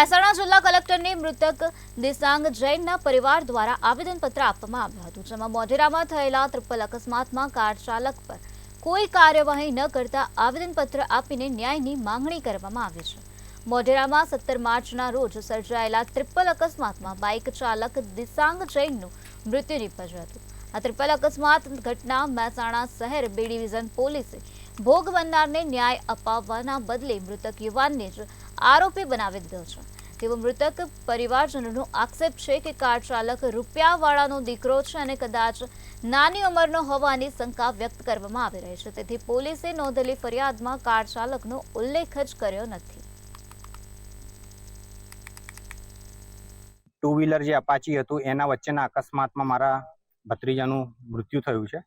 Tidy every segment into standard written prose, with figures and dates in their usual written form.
મહેસાણા જિલ્લા કલેક્ટરને મૃતક દિસાંગ જૈનના પરિવાર દ્વારા આવેદનપત્ર આપવામાં આવ્યું હતું, જેમાં મોઢેરામાં થયેલા ટ્રિપલ અકસ્માતમાં કાર ચાલક પર કોઈ કાર્યવાહી ન કરતા આવેદનપત્ર આપીને ન્યાયની માંગણી કરવામાં આવી છે. મોઢેરામાં 17 માર્ચના રોજ સર્જાયેલા ટ્રિપલ અકસ્માતમાં બાઇક ચાલક દિસાંગ જૈનનું મૃત્યુ નીપજ્યું હતું. આ ટ્રિપલ અકસ્માત ઘટના મહેસાણા શહેર બી ડિવિઝન પોલીસે ભોગ બનનારને ન્યાય અપાવવાના બદલે મૃતક યુવાનને જ આરોપી બનાવી દીધો છે. તેવો મૃતક પરિવારજનોનો આક્ષેપ છે કે કાર ચાલક રૂપિયાવાળાનો દીકરો છે અને કદાચ નાની ઉંમરનો હોવાની શંકા વ્યક્ત કરવામાં આવી રહી છે. તેથી પોલીસે નોંધેલી ફરિયાદમાં કાર ચાલકનો ઉલ્લેખ જ કર્યો નથી. ટુ વ્હીલર જે અપાચી હતું એના વચ્ચેના અકસ્માતમાં મારા ભત્રીજાનું મૃત્યુ થયું છે.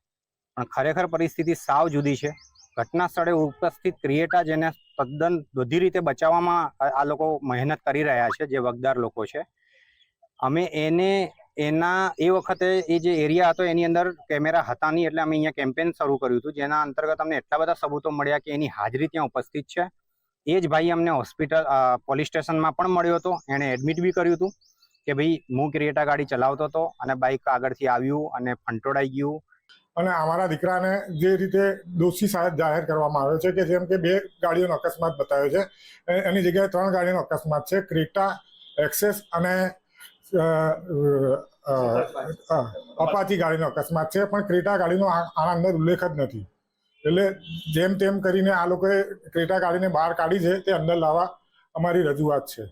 પણ ખરેખર પરિસ્થિતિ સાવ જુદી છે. ઘટના સ્થળે ઉપસ્થિત ક્રિએટા જેને તદ્દન બધી રીતે બચાવવામાં આ લોકો મહેનત કરી રહ્યા છે, જે વગદાર લોકો છે. અમે એ વખતે એ જે એરિયા હતો એની અંદર કેમેરા હતા નહીં, એટલે અમે અહીંયા કેમ્પેન શરૂ કર્યું હતું, જેના અંતર્ગત અમને એટલા બધા સબૂતો મળ્યા કે એની હાજરી ત્યાં ઉપસ્થિત છે. એ જ ભાઈ અમને પોલીસ સ્ટેશનમાં પણ મળ્યો હતો. એણે એડમિટ બી કર્યું હતું કે ભાઈ હું ક્રિએટા ગાડી ચલાવતો હતો અને બાઇક આગળથી આવ્યું અને ફંટોળાઈ ગયું. અને અમારા દીકરાને જે રીતે દોષી જાહેર કરવામાં આવ્યો છે કે જેમ કે 2 ગાડીઓનો અકસ્માત બતાવ્યો છે, એની જગ્યાએ 3 ગાડીનો અકસ્માત છે. ક્રેટા, એક્સેસ અને અપાચી ગાડીનો અકસ્માત છે, પણ ક્રેટા ગાડીનો આના અંદર ઉલ્લેખ જ નથી. એટલે જેમ તેમ કરીને આ લોકોએ ક્રેટા ગાડીને બહાર કાઢી છે, તે અંદર લાવવા અમારી રજૂઆત છે.